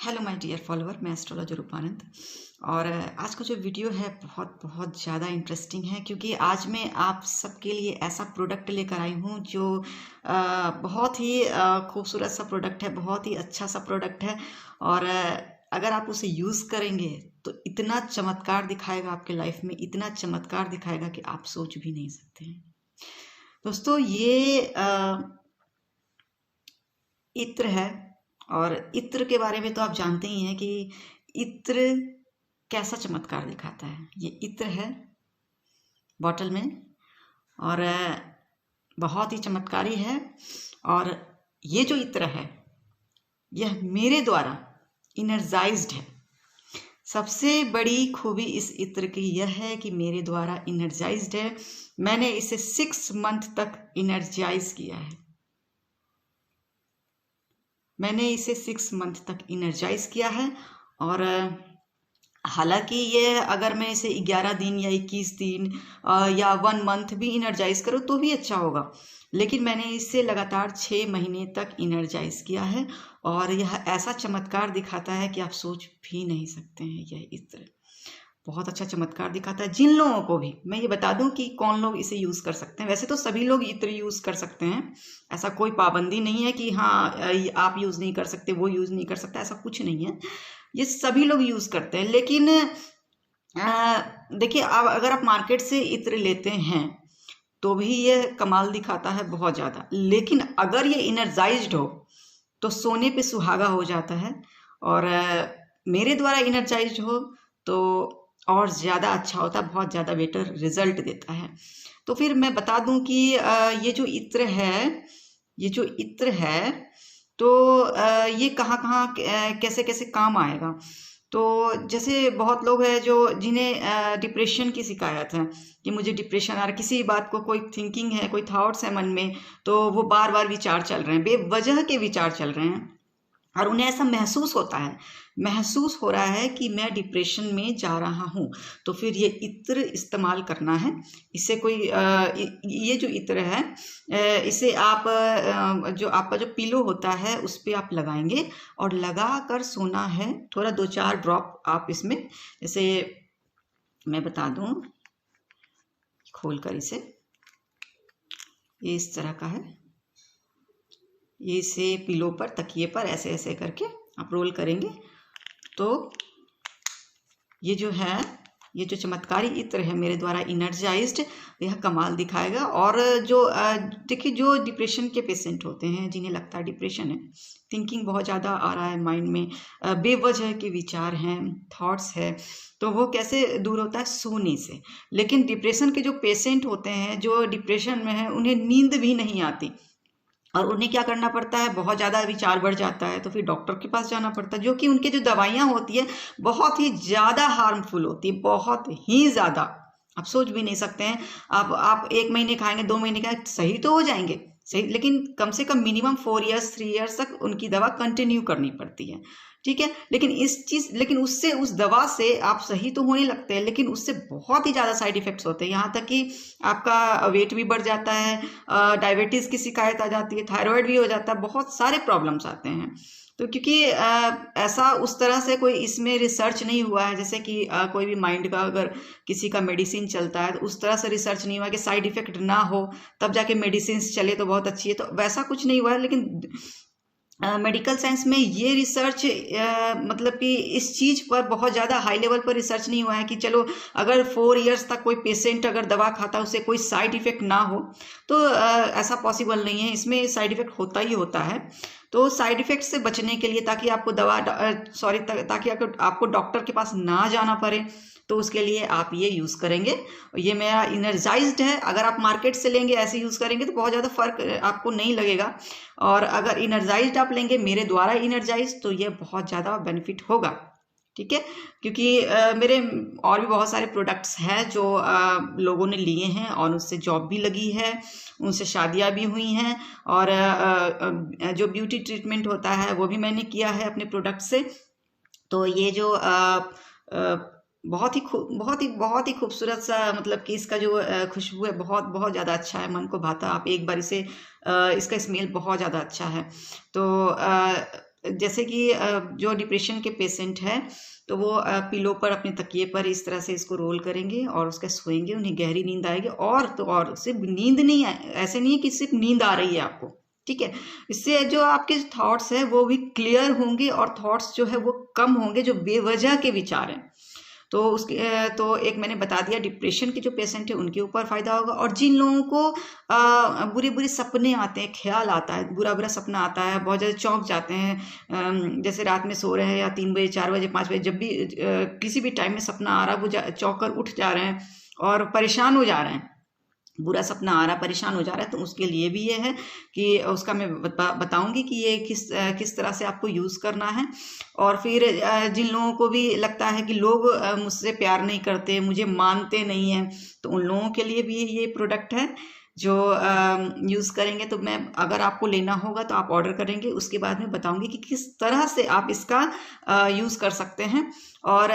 Hello my dear follower, मैं astrologer Rupanand. और आज का जो वीडियो है बहुत बहुत ज़्यादा इंटरेस्टिंग है, क्योंकि आज मैं आप सबके लिए ऐसा प्रोडक्ट लेकर आई हूँ जो बहुत ही खूबसूरत सा प्रोडक्ट है, बहुत ही अच्छा सा प्रोडक्ट है। और अगर आप उसे यूज़ करेंगे तो इतना चमत्कार दिखाएगा आपके लाइफ में, इतना चमत्कार दिखाएगा कि आप सोच भी नहीं सकते हैं। दोस्तों, ये इत्र है। और इत्र के बारे में तो आप जानते ही हैं कि इत्र कैसा चमत्कार दिखाता है। ये इत्र है बॉटल में, और बहुत ही चमत्कारी है। और ये जो इत्र है यह मेरे द्वारा इनर्जाइज्ड है। सबसे बड़ी खूबी इस इत्र की यह है कि मेरे द्वारा इनर्जाइज्ड है। मैंने इसे 6 मंथ तक इनर्जाइज किया है। मैंने इसे 6 मंथ तक इनर्जाइज किया है। और हालांकि ये अगर मैं इसे 11 दिन या 21 दिन या 1 मंथ भी इनर्जाइज करूँ तो भी अच्छा होगा, लेकिन मैंने इसे लगातार 6 महीने तक इनर्जाइज किया है। और यह ऐसा चमत्कार दिखाता है कि आप सोच भी नहीं सकते हैं। यह इत्र बहुत अच्छा चमत्कार दिखाता है। जिन लोगों को भी मैं ये बता दूं कि कौन लोग इसे यूज़ कर सकते हैं। वैसे तो सभी लोग इत्र यूज़ कर सकते हैं, ऐसा कोई पाबंदी नहीं है कि हाँ आप यूज़ नहीं कर सकते, वो यूज़ नहीं कर सकता, ऐसा कुछ नहीं है। ये सभी लोग यूज़ करते हैं। लेकिन देखिए, अब अगर आप मार्केट से इत्र लेते हैं तो भी ये कमाल दिखाता है बहुत ज़्यादा, लेकिन अगर ये इनर्जाइज्ड हो तो सोने पे सुहागा हो जाता है। और मेरे द्वारा इनर्जाइज्ड हो तो और ज़्यादा अच्छा होता है, बहुत ज़्यादा बेटर रिजल्ट देता है। तो फिर मैं बता दूं कि ये जो इत्र है, ये जो इत्र है तो ये कहाँ कहाँ कैसे कैसे काम आएगा। तो जैसे बहुत लोग हैं जो जिन्हें डिप्रेशन की शिकायत है कि मुझे डिप्रेशन आ रहा है, किसी बात को कोई थिंकिंग है, कोई थॉट्स है मन में, तो वो बार बार विचार चल रहे हैं, बेवजह के विचार चल रहे हैं, और उन्हें ऐसा महसूस होता है, महसूस हो रहा है कि मैं डिप्रेशन में जा रहा हूँ। तो फिर ये इत्र इस्तेमाल करना है। इससे कोई ये जो इत्र है इसे आप जो आपका जो पिलो होता है उस पर आप लगाएंगे और लगा कर सोना है। थोड़ा 2-4 ड्रॉप आप इसमें, जैसे मैं बता दूँ खोल कर इसे, ये इस तरह का है। ये इसे पिलो पर, तकिए पर ऐसे ऐसे करके आप रोल करेंगे तो ये जो है, ये जो चमत्कारी इत्र है मेरे द्वारा इनर्जाइज्ड, यह कमाल दिखाएगा। और जो देखिए, जो डिप्रेशन के पेशेंट होते हैं, जिन्हें लगता है डिप्रेशन है, थिंकिंग बहुत ज़्यादा आ रहा है माइंड में, बेवजह के विचार हैं, थॉट्स है, तो वो कैसे दूर होता है? सोने से। लेकिन डिप्रेशन के जो पेशेंट होते हैं, जो डिप्रेशन में है, उन्हें नींद भी नहीं आती और उन्हें क्या करना पड़ता है? बहुत ज़्यादा विचार बढ़ जाता है तो फिर डॉक्टर के पास जाना पड़ता है, जो कि उनके जो दवाइयाँ होती है बहुत ही ज़्यादा हार्मफुल होती है, बहुत ही ज़्यादा। आप सोच भी नहीं सकते हैं। आप 1 महीने खाएंगे, 2 महीने खाएंगे, सही तो हो जाएंगे, सही, लेकिन कम से कम मिनिमम 4 ईयर्स 3 ईयर्स तक उनकी दवा कंटिन्यू करनी पड़ती है। ठीक है, लेकिन उससे, उस दवा से आप सही तो होने लगते हैं, लेकिन उससे बहुत ही ज़्यादा साइड इफेक्ट्स होते हैं। यहाँ तक कि आपका वेट भी बढ़ जाता है, डायबिटीज़ की शिकायत आ जाती है, थायराइड भी हो जाता है, बहुत सारे प्रॉब्लम्स आते हैं। तो क्योंकि ऐसा उस तरह से कोई इसमें रिसर्च नहीं हुआ है, जैसे कि कोई भी माइंड का अगर किसी का मेडिसिन चलता है तो उस तरह से रिसर्च नहीं हुआ कि साइड इफेक्ट ना हो तब जाके मेडिसिन चले तो बहुत अच्छी है, तो वैसा कुछ नहीं हुआ है। लेकिन मेडिकल साइंस में ये रिसर्च मतलब कि इस चीज़ पर बहुत ज़्यादा हाई लेवल पर रिसर्च नहीं हुआ है कि चलो अगर 4 ईयर्स तक कोई पेशेंट अगर दवा खाता है उसे कोई साइड इफेक्ट ना हो, तो ऐसा पॉसिबल नहीं है। इसमें साइड इफेक्ट होता ही होता है। तो साइड इफेक्ट से बचने के लिए, ताकि आपको ताकि आपको डॉक्टर के पास ना जाना पड़े, तो उसके लिए आप ये यूज़ करेंगे। ये मेरा इनर्जाइज्ड है। अगर आप मार्केट से लेंगे, ऐसे यूज़ करेंगे तो बहुत ज़्यादा फर्क आपको नहीं लगेगा। और अगर इनर्जाइज्ड आप लेंगे, मेरे द्वारा इनर्जाइज्ड, तो ये बहुत ज़्यादा बेनिफिट होगा। ठीक है, क्योंकि मेरे और भी बहुत सारे प्रोडक्ट्स हैं जो लोगों ने लिए हैं और उससे जॉब भी लगी है, उनसे शादियां भी हुई हैं, और जो ब्यूटी ट्रीटमेंट होता है वो भी मैंने किया है अपने प्रोडक्ट से। तो ये जो बहुत ही खूबसूरत सा, मतलब कि इसका जो खुशबू है बहुत बहुत ज़्यादा अच्छा है, मन को भाता। आप एक बार इसे इसका स्मेल बहुत ज़्यादा अच्छा है। तो जैसे कि जो डिप्रेशन के पेशेंट है तो वो पिलो पर अपने तकिए पर इस तरह से इसको रोल करेंगे और उसका सोएंगे, उन्हें गहरी नींद आएगी। और तो और सिर्फ नींद नहीं है, ऐसे नहीं है कि सिर्फ नींद आ रही है आपको, ठीक है। इससे जो आपके थॉट्स हैं वो भी क्लियर होंगे और थॉट्स जो है वो कम होंगे, जो बेवजह के विचार हैं। तो उसके तो एक मैंने बता दिया, डिप्रेशन के जो पेशेंट है उनके ऊपर फायदा होगा। और जिन लोगों को बुरे बुरे सपने आते हैं, ख्याल आता है, बुरा बुरा सपना आता है, बहुत ज़्यादा चौंक जाते हैं, जैसे रात में सो रहे हैं या 3 बजे 4 बजे 5 बजे जब भी किसी भी टाइम में सपना आ रहा है, वो चौंक कर उठ जा रहे हैं और परेशान हो जा रहे हैं, बुरा सपना आ रहा, परेशान हो जा रहा है, तो उसके लिए भी ये है कि उसका मैं बताऊंगी कि ये किस तरह से आपको यूज़ करना है। और फिर जिन लोगों को भी लगता है कि लोग मुझसे प्यार नहीं करते, मुझे मानते नहीं हैं, तो उन लोगों के लिए भी ये प्रोडक्ट है जो यूज़ करेंगे। तो मैं, अगर आपको लेना होगा तो आप ऑर्डर करेंगे, उसके बाद में बताऊंगी कि किस तरह से आप इसका यूज़ कर सकते हैं। और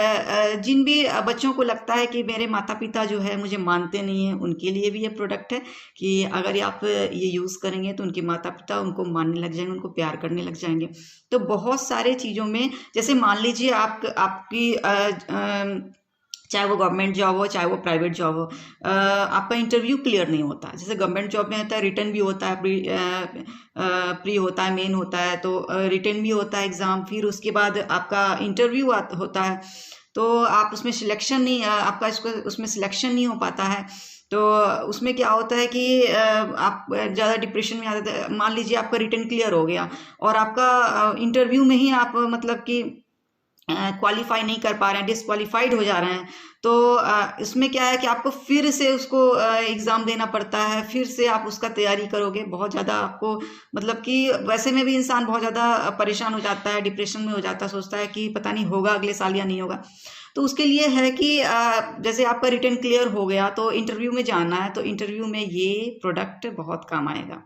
जिन भी बच्चों को लगता है कि मेरे माता पिता जो है मुझे मानते नहीं हैं, उनके लिए भी ये प्रोडक्ट है कि अगर आप ये यूज़ करेंगे तो उनके माता पिता उनको मानने लग जाएंगे, उनको प्यार करने लग जाएंगे। तो बहुत सारे चीज़ों में, जैसे मान लीजिए आपकी चाहे वो गवर्नमेंट जॉब हो चाहे वो प्राइवेट जॉब हो, आपका इंटरव्यू क्लियर नहीं होता। जैसे गवर्नमेंट जॉब में होता है, रिटन भी होता है, प्री होता है, मेन होता है, तो रिटन भी होता है एग्ज़ाम, फिर उसके बाद आपका इंटरव्यू होता है। तो आप उसमें सिलेक्शन नहीं, आपका उसमें सिलेक्शन नहीं हो पाता है। तो उसमें क्या होता है कि आप ज़्यादा डिप्रेशन में आ जाते हैं। मान लीजिए आपका रिटन क्लियर हो गया और आपका इंटरव्यू में ही आप मतलब कि क्वालिफाई नहीं कर पा रहे हैं, डिसक्वालीफाइड हो जा रहे हैं, तो इसमें क्या है कि आपको फिर से उसको एग्ज़ाम देना पड़ता है, फिर से आप उसका तैयारी करोगे। बहुत ज़्यादा आपको मतलब कि वैसे में भी इंसान बहुत ज़्यादा परेशान हो जाता है, डिप्रेशन में हो जाता है, सोचता है कि पता नहीं होगा अगले साल या नहीं होगा। तो उसके लिए है कि जैसे आपका रिटन क्लियर हो गया तो इंटरव्यू में जाना है, तो इंटरव्यू में ये प्रोडक्ट बहुत काम आएगा।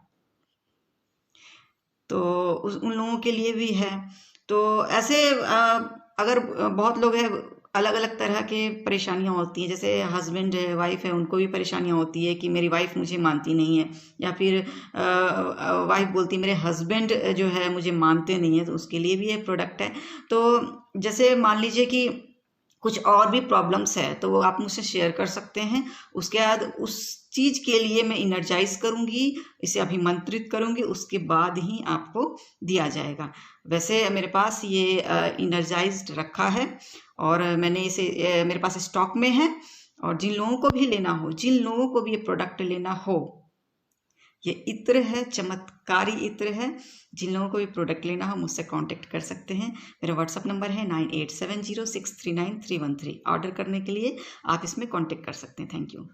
तो उन लोगों के लिए भी है। तो ऐसे अगर बहुत लोग हैं, अलग अलग तरह के परेशानियां होती हैं, जैसे हस्बैंड है, वाइफ है, उनको भी परेशानियां होती है कि मेरी वाइफ मुझे मानती नहीं है, या फिर वाइफ बोलती है मेरे हस्बैंड जो है मुझे मानते नहीं है, तो उसके लिए भी ये प्रोडक्ट है। तो जैसे मान लीजिए कि कुछ और भी प्रॉब्लम्स है तो वो आप मुझसे शेयर कर सकते हैं। उसके बाद उस चीज़ के लिए मैं इनर्जाइज करूँगी, इसे अभिमंत्रित करूँगी, उसके बाद ही आपको दिया जाएगा। वैसे मेरे पास ये इनर्जाइज्ड रखा है और मैंने इसे मेरे पास स्टॉक में है। और जिन लोगों को भी लेना हो, जिन लोगों को भी ये प्रोडक्ट लेना हो, ये इत्र है, चमत्कारी इत्र है। जिन लोगों को भी प्रोडक्ट लेना हो मुझसे कांटेक्ट कर सकते हैं। मेरा व्हाट्सअप नंबर है 9870639313। ऑर्डर करने के लिए आप इसमें कांटेक्ट कर सकते हैं। Thank you.